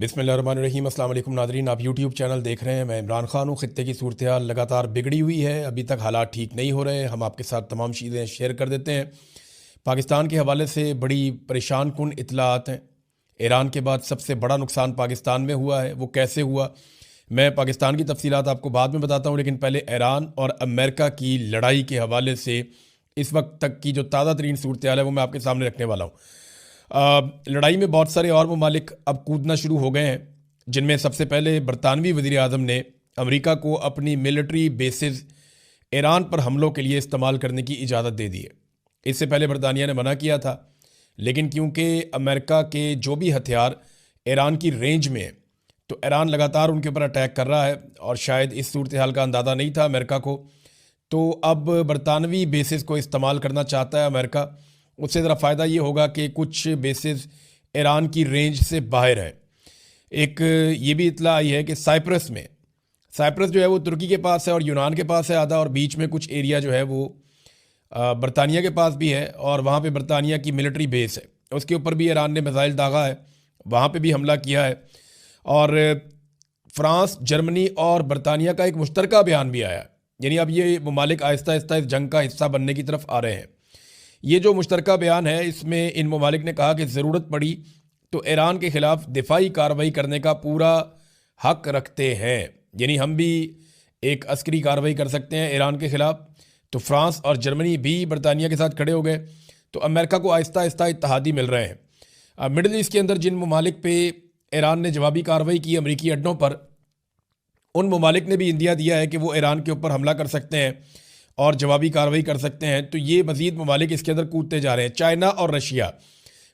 बिस्मिल्लाहिर्रहमानिर्रहीम। अस्सलाम वालेकुम नाज़रीन, आप यूट्यूब चैनल देख रहे हैं। मैं इमरान खान हूँ। ख़ित्ते की सूरत हाल लगातार बिगड़ी हुई है, अभी तक हालात ठीक नहीं हो रहे। हम आपके साथ तमाम चीज़ें शेयर कर देते हैं। पाकिस्तान के हवाले से बड़ी परेशान कुन इतलात हैं। ईरान के बाद सबसे बड़ा नुकसान पाकिस्तान में हुआ है, वो कैसे हुआ मैं पाकिस्तान की तफसीलात आपको बाद में बताता हूँ, लेकिन पहले ईरान और अमेरिका की लड़ाई के हवाले से इस वक्त तक की जो ताज़ा तरीन सूरत हाल है वो मैं आपके सामने रखने वाला हूँ। लड़ाई में बहुत सारे और ममालिक अब कूदना शुरू हो गए हैं, जिनमें सबसे पहले बरतानवी वज़ीर आज़म ने अमेरिका को अपनी मिलिट्री बेसिस ईरान पर हमलों के लिए इस्तेमाल करने की इजाज़त दे दी है। इससे पहले बरतानिया ने मना किया था, लेकिन क्योंकि अमेरिका के जो भी हथियार ईरान की रेंज में है, तो ईरान लगातार उनके ऊपर अटैक कर रहा है और शायद इस सूरत हाल का अंदाज़ा नहीं था अमेरिका को। तो अब बरतानवी बेसिस को इस्तेमाल करना चाहता है अमेरिका। उससे ज़रा फ़ायदा ये होगा कि कुछ बेसिस ईरान की रेंज से बाहर है। एक ये भी इतला आई है कि साइप्रस जो है वो तुर्की के पास है और यूनान के पास है आधा, और बीच में कुछ एरिया जो है वो बरतानिया के पास भी है, और वहाँ पे बरतानिया की मिलिट्री बेस है। उसके ऊपर भी ईरान ने मिसाइल दागा है, वहाँ पे भी हमला किया है। और फ्रांस, जर्मनी और बरतानिया का एक मुश्तरका बयान भी आया, यानी अब ये ममालिक आहिस्ता आहिस्ता इस जंग का हिस्सा बनने की तरफ आ रहे हैं। ये जो मुश्तरका बयान है, इसमें इन ममालिक ने कहा कि ज़रूरत पड़ी तो ईरान के ख़िलाफ़ दिफाई कार्रवाई करने का पूरा हक रखते हैं, यानी हम भी एक अस्करी कार्रवाई कर सकते हैं ईरान के ख़िलाफ़। तो फ्रांस और जर्मनी भी बरतानिया के साथ खड़े हो गए, तो अमेरिका को आहिस्ता आहिस्ता इत्तहादी मिल रहे हैं। मिडल ईस्ट के अंदर जिन ममालिक पे ईरान ने जवाबी कार्रवाई की अमरीकी अड्डों पर, उन ममालिक ने भी इंदिया दिया है कि वो ईरान के ऊपर हमला कर सकते हैं और जवाबी कार्रवाई कर सकते हैं। तो ये मज़ीद ममालिक इसके अंदर कूदते जा रहे हैं। चाइना और रशिया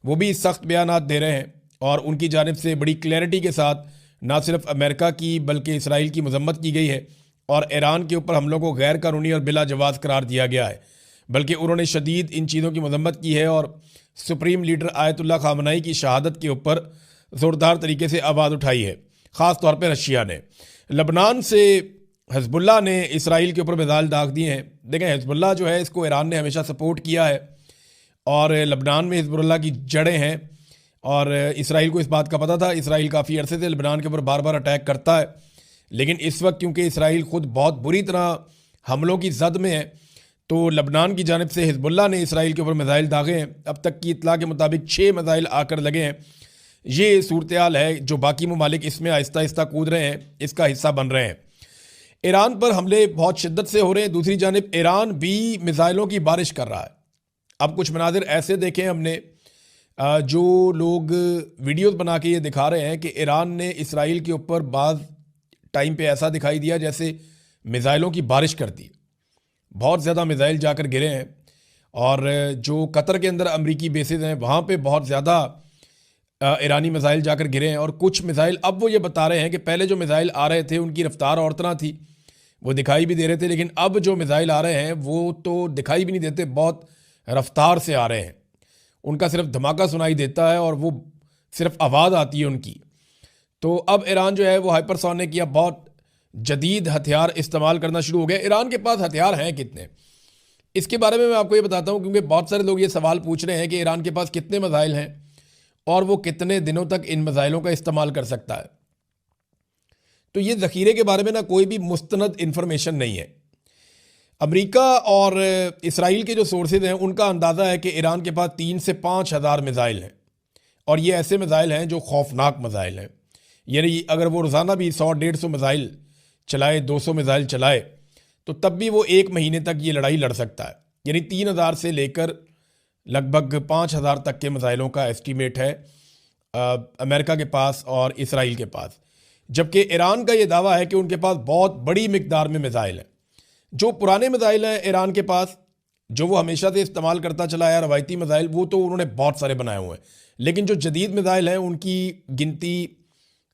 वो भी सख्त बयानात दे रहे हैं, और उनकी जानिब से बड़ी क्लैरिटी के साथ ना सिर्फ अमेरिका की बल्कि इसराइल की मजम्मत की गई है, और ईरान के ऊपर हमलों को गैर कानूनी और बिला जवाज़ करार दिया गया है। बल्कि उन्होंने शदीद इन चीज़ों की मजम्मत की है और सुप्रीम लीडर आयतुल्ला खामनाई की शहादत के ऊपर ज़ोरदार तरीके से आवाज़ उठाई है। ख़ास तौर पर रशिया ने। लबनान से हिजबुल्लाह ने इसराइल के ऊपर मिसाइल दाग दिए हैं। देखें, हिजबुल्लाह जो है इसको ईरान ने हमेशा सपोर्ट किया है, और लबनान में हिजबुल्लाह की जड़ें हैं, और इसराइल को इस बात का पता था। इसराइल काफ़ी अरसे से लबनान के ऊपर बार बार अटैक करता है, लेकिन इस वक्त क्योंकि इसराइल ख़ुद बहुत बुरी तरह हमलों की जद में है, तो लबनान की जानिब से हिजबुल्लाह ने इसराइल के ऊपर मिसाइल दागे हैं। अब तक की इतला के मुताबिक 6 मिसाइल आकर लगे हैं। ये सूरत हाल है जो बाकी ममालिक इसमें आहिस्ता आहिस्ता कूद रहे हैं, इसका हिस्सा बन रहे हैं। ईरान पर हमले बहुत शिद्दत से हो रहे हैं। दूसरी जानिब ईरान भी मिसाइलों की बारिश कर रहा है। अब कुछ मनाजिर ऐसे देखे हमने, जो लोग वीडियोस बना के ये दिखा रहे हैं कि ईरान ने इसराइल के ऊपर बाज़ टाइम पे ऐसा दिखाई दिया जैसे मिसाइलों की बारिश कर दी। बहुत ज़्यादा मिसाइल जाकर गिरे हैं, और जो कतर के अंदर अमरीकी बेसिस हैं वहाँ पे बहुत ज़्यादा ईरानी मिसाइल जाकर गिरे हैं। और कुछ मिसाइल अब वो ये बता रहे हैं कि पहले जो मिसाइल आ रहे थे उनकी रफ्तार और तरह थी, वो दिखाई भी दे रहे थे, लेकिन अब जो मिसाइल आ रहे हैं वो तो दिखाई भी नहीं देते, बहुत रफ्तार से आ रहे हैं। उनका सिर्फ धमाका सुनाई देता है और वो सिर्फ आवाज़ आती है उनकी। तो अब ईरान जो है वो हाइपरसोनिक या बहुत जदीद हथियार इस्तेमाल करना शुरू हो गया। ईरान के पास हथियार हैं कितने, इसके बारे में मैं आपको ये बताता हूँ, क्योंकि बहुत सारे लोग ये सवाल पूछ रहे हैं कि ईरान के पास कितने मिसाइल हैं और वो कितने दिनों तक इन मिसाइलों का इस्तेमाल कर सकता है। तो ये ज़ख़ीरे के बारे में ना कोई भी मुस्तनद इन्फॉर्मेशन नहीं है। अमेरिका और इसराइल के जो सोर्सेज हैं उनका अंदाज़ा है कि ईरान के पास 3 से 5 हज़ार मिसाइल हैं, और ये ऐसे मिसाइल हैं जो खौफनाक मिसाइल हैं। यानी अगर वो रोज़ाना भी 100-150 मिसाइल चलाए, 200 मिसाइल चलाए, तो तब भी वो 1 महीने तक ये लड़ाई लड़ सकता है। यानी 3000 से लेकर लगभग 5000 तक के मिसाइलों का एस्टीमेट है अमेरिका के पास और इसराइल के पास। जबकि ईरान का ये दावा है कि उनके पास बहुत बड़ी मिकदार में मिसाइल हैं। जो पुराने मिसाइल हैं ईरान के पास, जो वो हमेशा से इस्तेमाल करता चला है रवायती मिसाइल, वो तो उन्होंने बहुत सारे बनाए हुए हैं, लेकिन जो जदीद मिसाइल हैं उनकी गिनती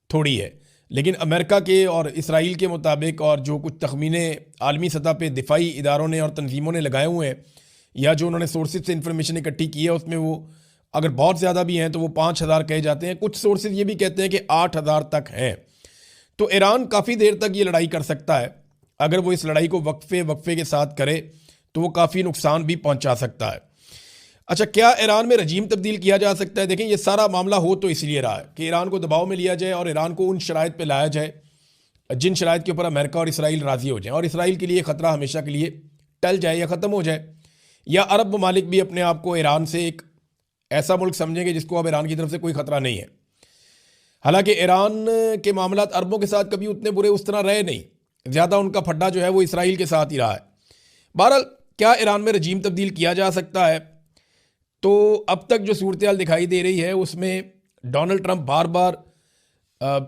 थोड़ी है। लेकिन अमेरिका के और इसराइल के मुताबिक, और जो कुछ तखमीने आलमी सतह पे दिफाई इदारों ने और तंजीमों ने लगाए हुए हैं, या जो उन्होंने सोर्सेज से इंफॉर्मेशन इकट्ठी की है, उसमें वो अगर बहुत ज़्यादा भी हैं तो वो 5000 कहे जाते हैं। कुछ सोर्सेज ये भी कहते हैं कि 8000 तक हैं। तो ईरान काफ़ी देर तक ये लड़ाई कर सकता है। अगर वो इस लड़ाई को वक्फे के साथ करे तो वो काफ़ी नुकसान भी पहुंचा सकता है। अच्छा, क्या ईरान में रजीम तब्दील किया जा सकता है? देखें, ये सारा मामला हो तो इसलिए रहा है कि ईरान को दबाव में लिया जाए और ईरान को उन शराइत पे लाया जाए जिन शराइत के ऊपर अमेरिका और इसराइल राज़ी हो जाए और इसराइल के लिए ख़तरा हमेशा के लिए टल जाए या ख़त्म हो जाए, या अरब ममालिक भी अपने आप को ईरान से एक ऐसा मुल्क समझेंगे जिसको अब ईरान की तरफ से कोई ख़तरा नहीं है। हालांकि ईरान के मामलात अरबों के साथ कभी उतने बुरे उस तरह रहे नहीं, ज़्यादा उनका फड्डा जो है वो इसराइल के साथ ही रहा है। बहरहाल, क्या ईरान में रजीम तब्दील किया जा सकता है? तो अब तक जो सूरत दिखाई दे रही है उसमें डोनाल्ड ट्रंप बार बार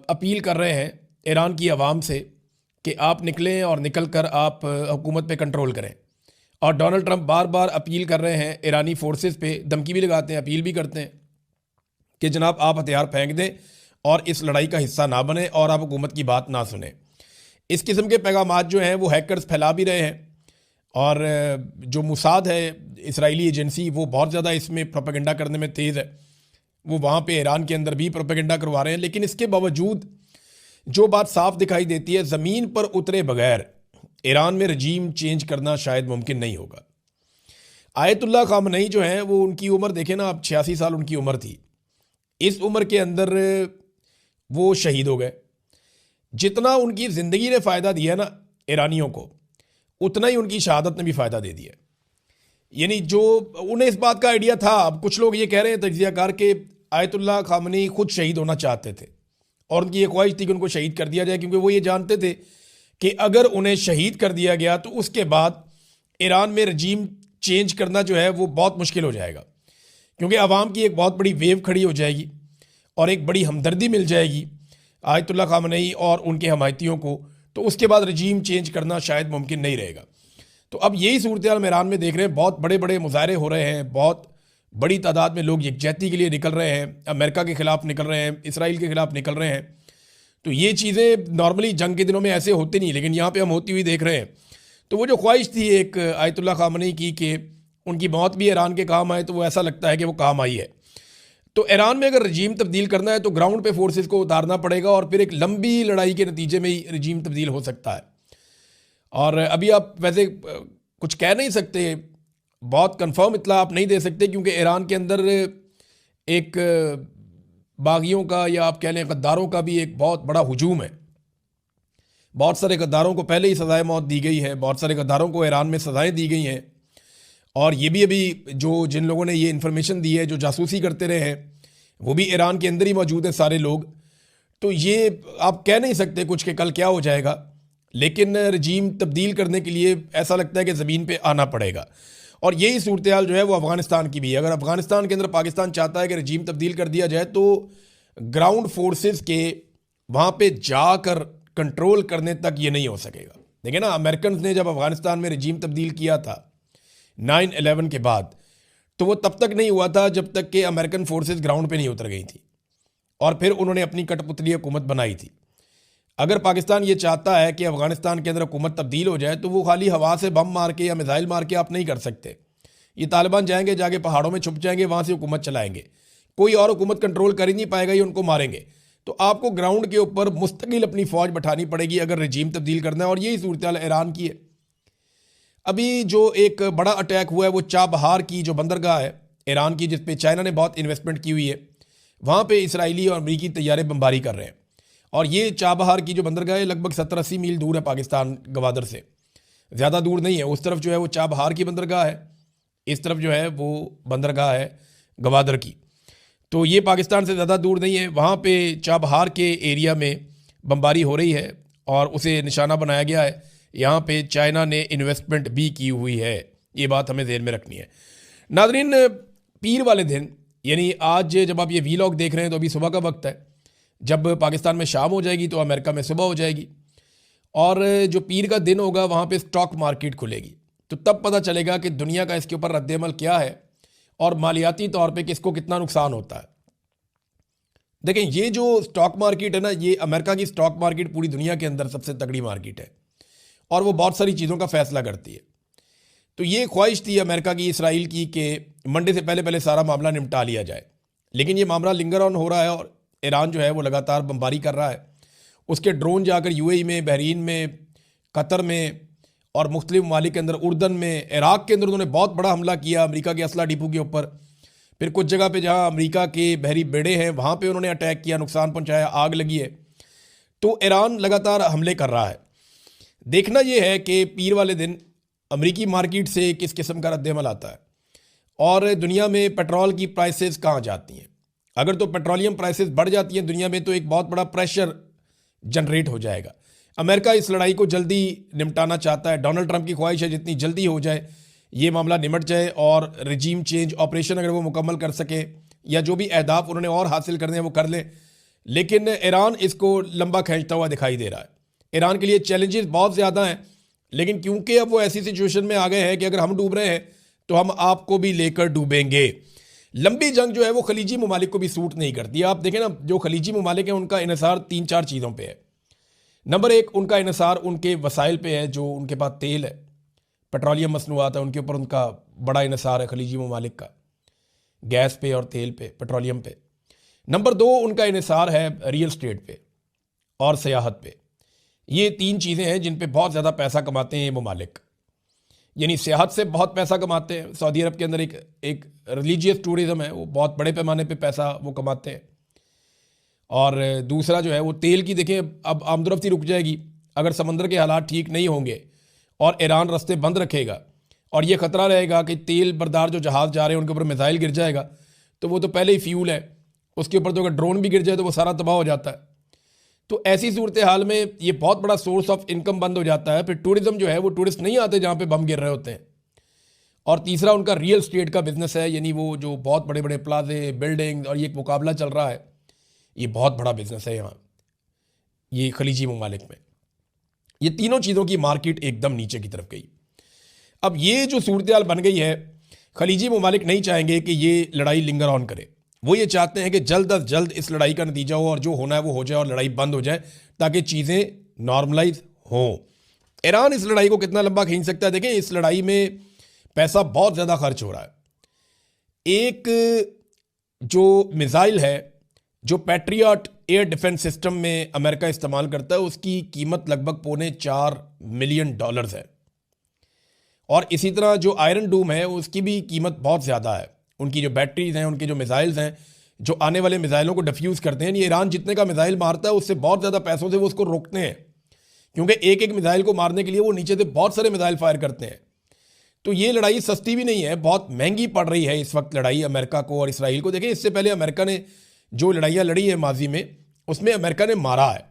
अपील कर रहे हैं ईरान की आवाम से कि आप निकलें और निकल कर आप हुकूमत पे कंट्रोल करें। और डोनाल्ड ट्रंप बार बार अपील कर रहे हैं ईरानी फोर्सेस पे, धमकी भी लगाते हैं, अपील भी करते हैं कि जनाब आप हथियार फेंक दें और इस लड़ाई का हिस्सा ना बने और आप हुकूमत की बात ना सुने। इस किस्म के पैगामात जो हैं वो हैकर्स फैला भी रहे हैं और जो मुसाद है इसराइली एजेंसी वो बहुत ज़्यादा इसमें प्रोपेगेंडा करने में तेज़ है। वो वहाँ पे ईरान के अंदर भी प्रोपेगेंडा करवा रहे हैं, लेकिन इसके बावजूद जो बात साफ दिखाई देती है, ज़मीन पर उतरे बगैर ईरान में रजीम चेंज करना शायद मुमकिन नहीं होगा। आयतुल्लाह ख़ामनई जो हैं वो, उनकी उम्र देखें ना, अब 86 साल उनकी उम्र थी। इस उम्र के अंदर वो शहीद हो गए। जितना उनकी ज़िंदगी ने फ़ायदा दिया ना ईरानियों को, उतना ही उनकी शहादत ने भी फ़ायदा दे दिया। यानी जो उन्हें इस बात का आइडिया था, अब कुछ लोग ये कह रहे हैं तज्ज़ियाकार के आयतुल्लाह ख़ामनई खुद शहीद होना चाहते थे और उनकी ये ख्वाहिश थी कि उनको शहीद कर दिया जाए, क्योंकि वो ये जानते थे कि अगर उन्हें शहीद कर दिया गया तो उसके बाद ईरान में रजीम चेंज करना जो है वो बहुत मुश्किल हो जाएगा, क्योंकि आवाम की एक बहुत बड़ी वेव खड़ी हो जाएगी और एक बड़ी हमदर्दी मिल जाएगी आयतुल्लाह ख़ामनई और उनके हमायतियों को। तो उसके बाद रजीम चेंज करना शायद मुमकिन नहीं रहेगा। तो अब यही सूरत हाल में ईरान में देख रहे हैं, बहुत बड़े बड़े मुजाहरे हो रहे हैं, बहुत बड़ी तादाद में लोग यकजहती के लिए निकल रहे हैं, अमेरिका के ख़िलाफ़ निकल रहे हैं, इसराइल के ख़िलाफ़ निकल रहे हैं। तो ये चीज़ें नॉर्मली जंग के दिनों में ऐसे होती नहीं, लेकिन यहाँ पे हम होती हुई देख रहे हैं। तो वो जो ख्वाहिश थी एक आयतुल्लाह ख़ामनई की कि उनकी मौत भी ईरान के काम आए, तो वो ऐसा लगता है कि वो काम आई है। तो ईरान में अगर रजीम तब्दील करना है तो ग्राउंड पे फोर्सेस को उतारना पड़ेगा और फिर एक लंबी लड़ाई के नतीजे में ही रजीम तब्दील हो सकता है। और अभी आप वैसे कुछ कह नहीं सकते, बहुत कंफर्म इत्तला आप नहीं दे सकते, क्योंकि ईरान के अंदर एक बागियों का या आप कह लें गद्दारों का भी एक बहुत बड़ा हुजूम है। बहुत सारे गद्दारों को पहले ही सज़ाए मौत दी गई है, बहुत सारे गद्दारों को ईरान में सज़ाएँ दी गई हैं। और ये भी अभी जो जिन लोगों ने ये इन्फॉर्मेशन दी है, जो जासूसी करते रहे हैं, वो भी ईरान के अंदर ही मौजूद हैं सारे लोग। तो ये आप कह नहीं सकते कुछ कि कल क्या हो जाएगा, लेकिन रजीम तब्दील करने के लिए ऐसा लगता है कि ज़मीन पे आना पड़ेगा। और यही सूरत हाल जो है वो अफ़गानिस्तान की भी है। अगर अफ़गानिस्तान के अंदर पाकिस्तान चाहता है कि रजीम तब्दील कर दिया जाए तो ग्राउंड फोर्सेस के वहाँ पे जाकर कंट्रोल करने तक ये नहीं हो सकेगा। देखिए ना, अमेरिकन ने जब अफ़गानिस्तान में रजीम तब्दील किया था 9/11 के बाद, तो वो तब तक नहीं हुआ था जब तक कि अमेरिकन फोर्सेस ग्राउंड पे नहीं उतर गई थी और फिर उन्होंने अपनी कठपुतली हुकूमत बनाई थी। अगर पाकिस्तान ये चाहता है कि अफ़गानिस्तान के अंदर हुकूमत तब्दील हो जाए तो वो खाली हवा से बम मार के या मिसाइल मार के आप नहीं कर सकते। ये तालिबान जाएंगे, जाके पहाड़ों में छुप जाएंगे, वहाँ से हुकूमत चलाएंगे, कोई और हुकूमत कंट्रोल कर ही नहीं पाएगा, ये उनको मारेंगे। तो आपको ग्राउंड के ऊपर मुस्तकिल अपनी फ़ौज बैठानी पड़ेगी अगर रजीम तब्दील करना है। और यही सूरत हाल ईरान की है। अभी जो एक बड़ा अटैक हुआ है वो चाबहार की जो बंदरगाह है ईरान की, जिस पे चाइना ने बहुत इन्वेस्टमेंट की हुई है, वहाँ पे इसराइली और अमरीकी तैयारे बमबारी कर रहे हैं। और ये चाबहार की जो बंदरगाह है लगभग 70-80 मील दूर है पाकिस्तान गवादर से, ज़्यादा दूर नहीं है। उस तरफ जो है वो चाबहार की बंदरगाह है, इस तरफ जो है वो बंदरगाह है गवादर की। तो ये पाकिस्तान से ज़्यादा दूर नहीं है। वहाँ पे चाबहार के एरिया में बमबारी हो रही है और उसे निशाना बनाया गया है। यहाँ पे चाइना ने इन्वेस्टमेंट भी की हुई है, ये बात हमें ध्यान में रखनी है। नाज़रीन, पीर वाले दिन यानी आज जब आप ये वीलॉग देख रहे हैं तो अभी सुबह का वक्त है। जब पाकिस्तान में शाम हो जाएगी तो अमेरिका में सुबह हो जाएगी और जो पीर का दिन होगा वहाँ पे स्टॉक मार्केट खुलेगी। तो तब पता चलेगा कि दुनिया का इसके ऊपर रद्द-ए-अमल क्या है और मालियाती तौर पे किसको कितना नुकसान होता है। देखें, ये जो स्टॉक मार्केट है ना, ये अमेरिका की स्टॉक मार्केट पूरी दुनिया के अंदर सबसे तगड़ी मार्केट है और वो बहुत सारी चीज़ों का फ़ैसला करती है। तो ये ख्वाहिश थी अमेरिका की, इसराइल की, कि मंडे से पहले पहले सारा मामला निपटा लिया जाए, लेकिन ये मामला लिंगर ऑन हो रहा है और ईरान जो है वो लगातार बमबारी कर रहा है। उसके ड्रोन जाकर यूएई में, बहरीन में, कतर में और मुख्तलिफ ममालिक के अंदर, उर्दन में, इराक के अंदर उन्होंने बहुत बड़ा हमला किया अमेरिका के असला डिपो के ऊपर। फिर कुछ जगह पे जहाँ अमेरिका के बहरी बेड़े हैं वहाँ पे उन्होंने अटैक किया, नुकसान पहुँचाया, आग लगी है। तो ईरान लगातार हमले कर रहा है। देखना यह है कि पीर वाले दिन अमेरिकी मार्केट से किस किस्म का रद्दमल आता है और दुनिया में पेट्रोल की प्राइसेस कहाँ जाती हैं। अगर तो पेट्रोलियम प्राइसेस बढ़ जाती हैं दुनिया में तो एक बहुत बड़ा प्रेशर जनरेट हो जाएगा। अमेरिका इस लड़ाई को जल्दी निपटाना चाहता है। डोनाल्ड ट्रंप की ख्वाहिश है जितनी जल्दी हो जाए ये मामला निमट जाए और रजीम चेंज ऑपरेशन अगर वो मुकम्मल कर सके या जो भी अहदाफ उन्होंने और हासिल करने हैं वो कर लें। लेकिन ईरान इसको लंबा खींचता हुआ दिखाई दे रहा है। ईरान के लिए चैलेंजेस बहुत ज़्यादा हैं, लेकिन क्योंकि अब वो ऐसी सिचुएशन में आ गए हैं कि अगर हम डूब रहे हैं तो हम आपको भी लेकर डूबेंगे। लंबी जंग जो है वो खलीजी ममालिक को भी सूट नहीं करती। आप देखें ना, जो खलीजी ममालिक हैं उनका इन्हिसार 3-4 चीज़ों पे है। नंबर 1, उनका इन्हिसार उनके वसाइल पे है, जो उनके पास तेल है, पेट्रोलियम मसनूआत है, उनके ऊपर उनका बड़ा इन्हिसार है खलीजी ममालिक का, गैस पे और तेल पे, पेट्रोलियम पे। नंबर 2, उनका इन्हिसार है रियल स्टेट पे और सियाहत पे। ये 3 चीज़ें हैं जिन पे बहुत ज़्यादा पैसा कमाते हैं ये ममालिक। यानी सियाहत से बहुत पैसा कमाते हैं। सऊदी अरब के अंदर एक रिलीजियस टूरिज़म है, वो बहुत बड़े पैमाने पे पैसा वो कमाते हैं। और दूसरा जो है वो तेल की, देखें अब आमदरफ्ती रुक जाएगी अगर समंदर के हालात ठीक नहीं होंगे और ईरान रास्ते बंद रखेगा और ये ख़तरा रहेगा कि तेल बरदार जो जहाज़ जा रहे हैं उनके ऊपर मिसाइल गिर जाएगा, तो वो तो पहले ही फ्यूल है, उसके ऊपर तो अगर ड्रोन भी गिर जाए तो वो सारा तबाह हो जाता है। तो ऐसी सूरत हाल में ये बहुत बड़ा सोर्स ऑफ इनकम बंद हो जाता है। फिर टूरिज़्म जो है वो टूरिस्ट नहीं आते जहाँ पे बम गिर रहे होते हैं। और तीसरा उनका रियल स्टेट का बिजनेस है, यानी वो जो बहुत बड़े बड़े प्लाजे, बिल्डिंग और ये एक मुकाबला चल रहा है, ये बहुत बड़ा बिजनेस है यहाँ ये खलीजी ममालिक में। ये तीनों चीज़ों की मार्केट एकदम नीचे की तरफ गई। अब ये जो सूरत हाल बन गई है, खलीजी ममालिक नहीं चाहेंगे कि ये लड़ाई लिंगर ऑन करे। वो ये चाहते हैं कि जल्द अज जल्द इस लड़ाई का नतीजा हो और जो होना है वो हो जाए और लड़ाई बंद हो जाए ताकि चीज़ें नॉर्मलाइज हों। ईरान इस लड़ाई को कितना लंबा खींच सकता है? देखें, इस लड़ाई में पैसा बहुत ज़्यादा खर्च हो रहा है। एक जो मिसाइल है, जो पैट्रियट एयर डिफेंस सिस्टम में अमेरिका इस्तेमाल करता है, उसकी कीमत लगभग $4.25 मिलियन है। और इसी तरह जो आयरन डूम है उसकी भी कीमत बहुत ज़्यादा है। उनकी जो बैटरीज़ हैं, उनके जो मिसाइल्स हैं, जो आने वाले मिसाइलों को डिफ्यूज़ करते हैं, ये ईरान जितने का मिसाइल मारता है उससे बहुत ज़्यादा पैसों से वो उसको रोकते हैं, क्योंकि एक एक मिसाइल को मारने के लिए वो नीचे से बहुत सारे मिसाइल फायर करते हैं। तो ये लड़ाई सस्ती भी नहीं है, बहुत महंगी पड़ रही है इस वक्त लड़ाई अमेरिका को और इसराइल को। देखें, इससे पहले अमेरिका ने जो लड़ाइयाँ लड़ी हैं माजी में, उसमें अमेरिका ने मारा है,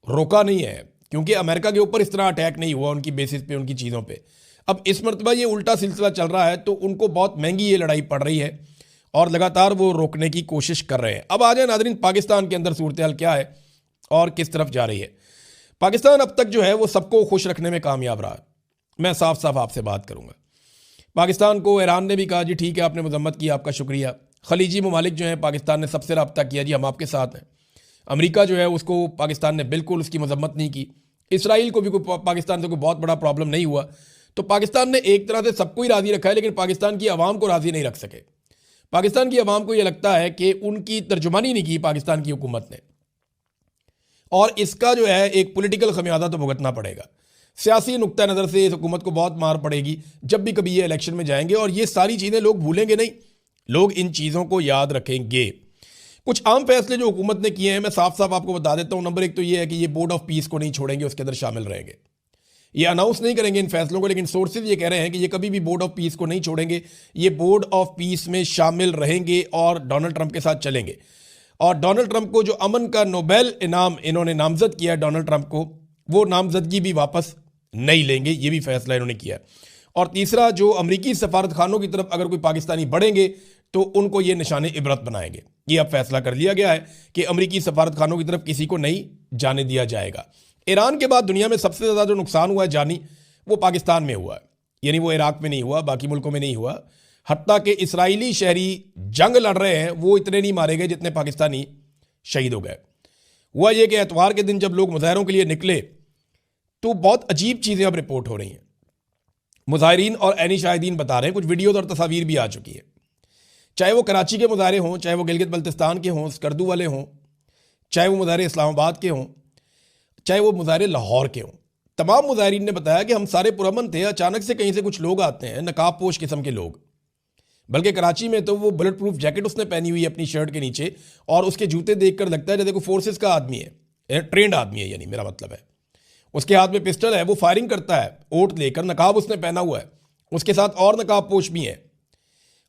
रोका नहीं है, क्योंकि अमेरिका के ऊपर इस तरह अटैक नहीं हुआ उनकी बेसिस पे, उनकी चीज़ों पे। अब इस मरतबा ये उल्टा सिलसिला चल रहा है, तो उनको बहुत महंगी ये लड़ाई पड़ रही है और लगातार वो रोकने की कोशिश कर रहे हैं। अब आ जाए नाज़रीन, पाकिस्तान के अंदर सूरत हाल क्या है और किस तरफ जा रही है। पाकिस्तान अब तक जो है वो सबको खुश रखने में कामयाब रहा है। मैं साफ साफ आपसे बात करूँगा। पाकिस्तान को ईरान ने भी कहा जी ठीक है, आपने मजम्मत की, आपका शुक्रिया। खलीजी ममालिक जो हैं, पाकिस्तान ने सबसे रब्ता किया, जी हम आपके साथ हैं। अमेरिका जो है उसको पाकिस्तान ने बिल्कुल उसकी मजम्मत नहीं की। इसराइल को भी कोई पाकिस्तान से कोई बहुत बड़ा प्रॉब्लम नहीं हुआ। तो पाकिस्तान ने एक तरह से सबको ही राज़ी रखा है, लेकिन पाकिस्तान की आवाम को राज़ी नहीं रख सके। पाकिस्तान की आवाम को यह लगता है कि उनकी तर्जुमानी नहीं की पाकिस्तान की हुकूमत ने, और इसका जो है एक पॉलिटिकल खमियाजा तो भुगतना पड़ेगा। सियासी नुक्ता नज़र से इस हुकूमत को बहुत मार पड़ेगी जब भी कभी ये इलेक्शन में जाएंगे, और ये सारी चीज़ें लोग भूलेंगे नहीं, लोग इन चीज़ों को याद रखेंगे। कुछ आम फैसले जो हुकूमत ने किए हैं, मैं साफ साफ आपको बता देता हूँ। नंबर 1 तो ये है कि ये बोर्ड ऑफ पीस को नहीं छोड़ेंगे, उसके अंदर शामिल रहेंगे। ये अनाउंस नहीं करेंगे इन फैसलों को, लेकिन सोर्सेज ये कह रहे हैं कि ये कभी भी बोर्ड ऑफ पीस को नहीं छोड़ेंगे, ये बोर्ड ऑफ पीस में शामिल रहेंगे और डोनाल्ड ट्रंप के साथ चलेंगे। और डोनाल्ड ट्रंप को जो अमन का नोबेल इनाम इन्होंने नामजद किया डोनाल्ड ट्रंप को, वो नामजदगी भी वापस नहीं लेंगे, ये भी फैसला इन्होंने किया। और तीसरा, जो अमरीकी सफारत खानों की तरफ अगर कोई पाकिस्तानी बढ़ेंगे तो उनको ये निशाने इबरत बनाएंगे। ये अब फैसला कर लिया गया है कि अमरीकी सफारत खानों की तरफ किसी को नहीं जाने दिया जाएगा। ईरान के बाद दुनिया में सबसे ज़्यादा जो नुकसान हुआ है जानी, वो पाकिस्तान में हुआ है। यानी वो इराक में नहीं हुआ, बाकी मुल्कों में नहीं हुआ। हत्ता कि इसराइली शहरी जंग लड़ रहे हैं वो इतने नहीं मारे गए जितने पाकिस्तानी शहीद हो गए। हुआ ये कि एतवार के दिन जब लोग मुजाहरों के लिए निकले तो बहुत अजीब चीज़ें अब रिपोर्ट हो रही हैं। मुजाहरीन और ऐनी शाहिदीन बता रहे हैं, कुछ वीडियोज़ और तस्वीर भी आ चुकी है। चाहे वो कराची के मुजाहरे हों, चाहे वो गिलगित बल्तिस्तान के हों, स्कर्दू वाले हों, चाहे वो मुजाहरे इस्लामाबाद के हों, चाहे वो मुजाहरे लाहौर के हों, तमाम मुजाहिरीन ने बताया कि हम सारे पुरअमन थे, अचानक से कहीं से कुछ लोग आते हैं, नकाब पोश किस्म के लोग। बल्कि कराची में तो वो बुलेट प्रूफ जैकेट उसने पहनी हुई है अपनी शर्ट के नीचे, और उसके जूते देखकर लगता है जैसे कोई फोर्सेस का आदमी है, ट्रेंड आदमी है, यानी मेरा मतलब है। उसके हाथ में पिस्टल है, वो फायरिंग करता है ओट लेकर, नकाब उसने पहना हुआ है, उसके साथ और नकाब पोश भी है।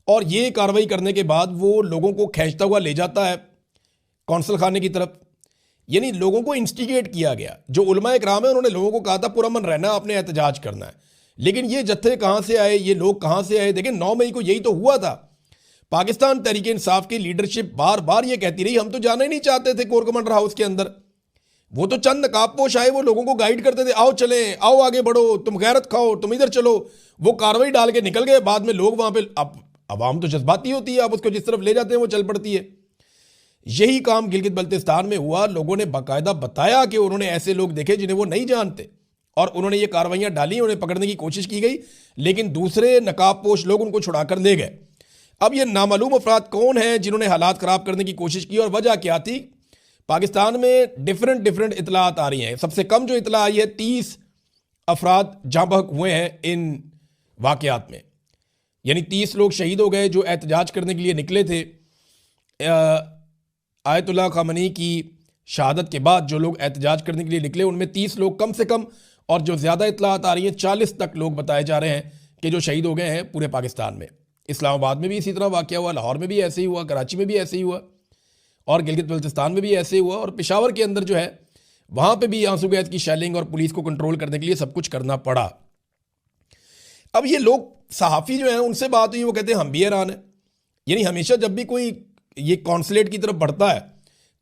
और ये कार्रवाई करने के बाद वो लोगों को खींचता हुआ ले जाता है कौंसल खाने की तरफ। यानी लोगों को इंस्टिगेट किया गया। जो उलमा इकराम है उन्होंने लोगों को कहा था पुरअमन रहना, आपने एहतजाज करना है, लेकिन ये जत्थे कहाँ से आए, ये लोग कहाँ से आए? देखिए 9 मई को यही तो हुआ था। पाकिस्तान तहरीक इंसाफ की लीडरशिप बार बार ये कहती रही हम तो जाना ही नहीं चाहते थे कोर कमांडर हाउस के अंदर। वो तो चंद नकाबपोश आए, वो लोगों को गाइड करते थे, आओ चले, आओ आगे बढ़ो, तुम गैरत खाओ, तुम इधर चलो। वो कार्रवाई डाल के निकल गए। बाद में लोग वहां पे, अब अवाम तो जज्बाती होती है, आप उसको जिस तरफ ले जाते हैं वो चल पड़ती है। यही काम गिलगित बल्तिस्तान में हुआ। लोगों ने बाकायदा बताया कि उन्होंने ऐसे लोग देखे जिन्हें वो नहीं जानते, और उन्होंने ये कार्रवाइयां डाली, उन्हें पकड़ने की कोशिश की गई, लेकिन दूसरे नकाबपोश लोग उनको छुड़ाकर ले गए। अब ये नामालूम अफराद कौन हैं जिन्होंने हालात ख़राब करने की कोशिश की और वजह क्या थी? पाकिस्तान में डिफरेंट इतलात आ रही हैं। सबसे कम जो इतला आई है, 30 अफराद जाँ बहक हुए हैं इन वाक़यात में, यानी 30 लोग शहीद हो गए जो एहतजाज करने के लिए निकले थे। आयतुल्लाह ख़ामनी की शहादत के बाद जो लोग एहतजाज करने के लिए निकले उनमें 30 लोग कम से कम, और जो ज़्यादा इतलात आ रही हैं 40 तक लोग बताए जा रहे हैं कि जो शहीद हो गए हैं पूरे पाकिस्तान में। इस्लामाबाद में भी इसी तरह वाक़या हुआ, लाहौर में भी ऐसे ही हुआ, कराची में भी ऐसे ही हुआ, और गिलगित बल्तिस्तान में भी ऐसे ही हुआ, और पेशावर के अंदर जो है वहाँ पे भी आंसू गैस की शेलिंग और पुलिस को कंट्रोल करने के लिए सब कुछ करना पड़ा। अब ये लोग सहाफ़ी जो हैं उनसे बात हुई, वो कहते हैं हम भी हैरान हैं। यानी हमेशा जब भी कोई ये कॉन्सुलेट की तरफ बढ़ता है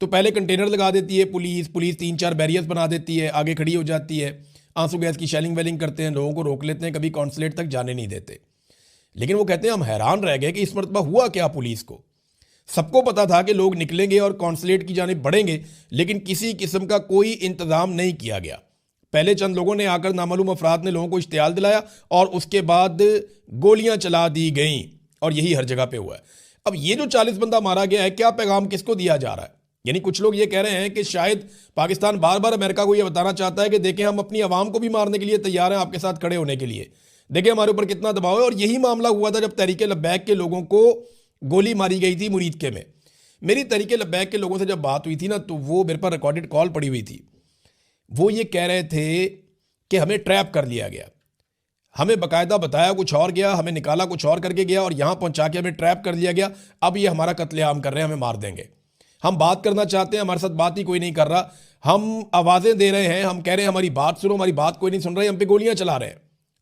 तो पहले कंटेनर लगा देती है पुलिस 3-4 बैरियर्स बना देती है, आगे खड़ी हो जाती है, आंसू गैस की शेलिंग वेलिंग करते हैं, लोगों को रोक लेते हैं, कभी कॉन्सुलेट तक जाने नहीं देते। लेकिन वो कहते हैं हम हैरान रह गए कि इस मरतबा हुआ क्या पुलिस को। सबको पता था कि लोग निकलेंगे और कॉन्सुलेट की जानिब बढ़ेंगे, लेकिन किसी किस्म का कोई इंतज़ाम नहीं किया गया। पहले चंद लोगों ने आकर नामालूम अफराद ने लोगों को इश्तियाल दिलाया और उसके बाद गोलियां चला दी गईं, और यही हर जगह पे हुआ है। अब ये जो 40 बंदा मारा गया है, क्या पैगाम किसको दिया जा रहा है? यानी कुछ लोग ये कह रहे हैं कि शायद पाकिस्तान बार बार अमेरिका को ये बताना चाहता है कि देखें हम अपनी आवाम को भी मारने के लिए तैयार हैं, आपके साथ खड़े होने के लिए, देखें हमारे ऊपर कितना दबाव है। और यही मामला हुआ था जब तहरीक लब्बैक के लोगों को गोली मारी गई थी मुरीदके में। मेरी तहरीक लब्बैक के लोगों से जब बात हुई थी ना, तो वो मेरे पर रिकॉर्डेड कॉल पड़ी हुई थी। वो ये कह रहे थे कि हमें ट्रैप कर लिया गया, हमें बाकायदा बताया कुछ और गया, हमें निकाला कुछ और करके गया, और यहाँ पहुँचा के हमें ट्रैप कर लिया गया। अब ये हमारा कत्लेआम कर रहे हैं, हमें मार देंगे। हम बात करना चाहते हैं, हमारे साथ बात ही कोई नहीं कर रहा। हम आवाज़ें दे रहे हैं, हम कह रहे हैं हमारी बात सुनो, हमारी बात कोई नहीं सुन रहा है, हम पे गोलियां चला रहे हैं।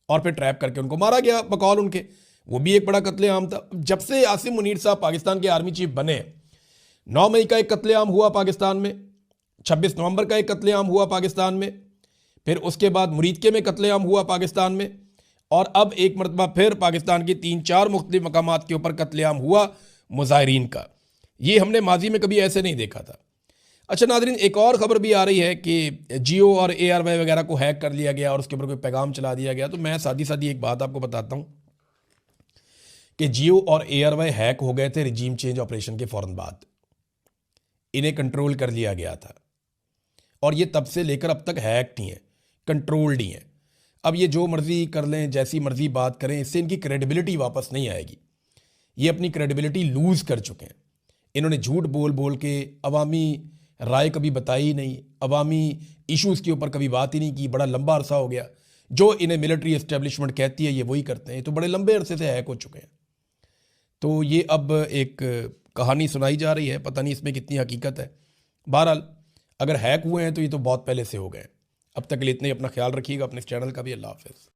और फिर ट्रैप करके उनको मारा गया बकौल उनके। वो भी एक बड़ा कत्लेआम था। जब से आसिम मुनीर साहब पाकिस्तान के आर्मी चीफ बने, 9 मई का एक कत्लेआम हुआ पाकिस्तान में, 26 नवंबर का एक कत्लेआम हुआ पाकिस्तान में, फिर उसके बाद मुरीदके में कत्लेआम हुआ पाकिस्तान में, और अब एक मरतबा फिर पाकिस्तान की 3-4 मुख्तलिफ मकामात के ऊपर कत्लेआम हुआ मुजाहिरीन का। ये हमने माजी में कभी ऐसे नहीं देखा था। अच्छा नाज़रीन, एक और ख़बर भी आ रही है कि जियो और ARY वगैरह को हैक कर लिया गया और उसके ऊपर कोई पैगाम चला दिया गया। तो मैं सादी एक बात आपको बताता हूँ कि जियो और ARY हैक हो गए थे रिजीम चेंज ऑपरेशन के फ़ौरन बाद। इन्हें कंट्रोल कर लिया गया था, और ये तब से लेकर अब तक हैक नहीं है, कंट्रोल्ड ही हैं। अब ये जो मर्ज़ी कर लें, जैसी मर्ज़ी बात करें, इससे इनकी क्रेडिबिलिटी वापस नहीं आएगी। ये अपनी क्रेडिबिलिटी लूज़ कर चुके हैं। इन्होंने झूठ बोल बोल के अवामी राय कभी बताई ही नहीं, अवामी इश्यूज़ के ऊपर कभी बात ही नहीं की। बड़ा लंबा अरसा हो गया। जो इन्हें मिलिट्री एस्टेब्लिशमेंट कहती है ये वही करते हैं। तो बड़े लंबे अरसे से हैक हो चुके हैं। तो ये अब एक कहानी सुनाई जा रही है, पता नहीं इसमें कितनी हकीकत है। बहरहाल अगर हैक हुए हैं तो ये तो बहुत पहले से हो गए। अब तक के लिए इतने ही। अपना ख्याल रखिएगा, अपने इस चैनल का भी। अल्लाह हाफ़िज़।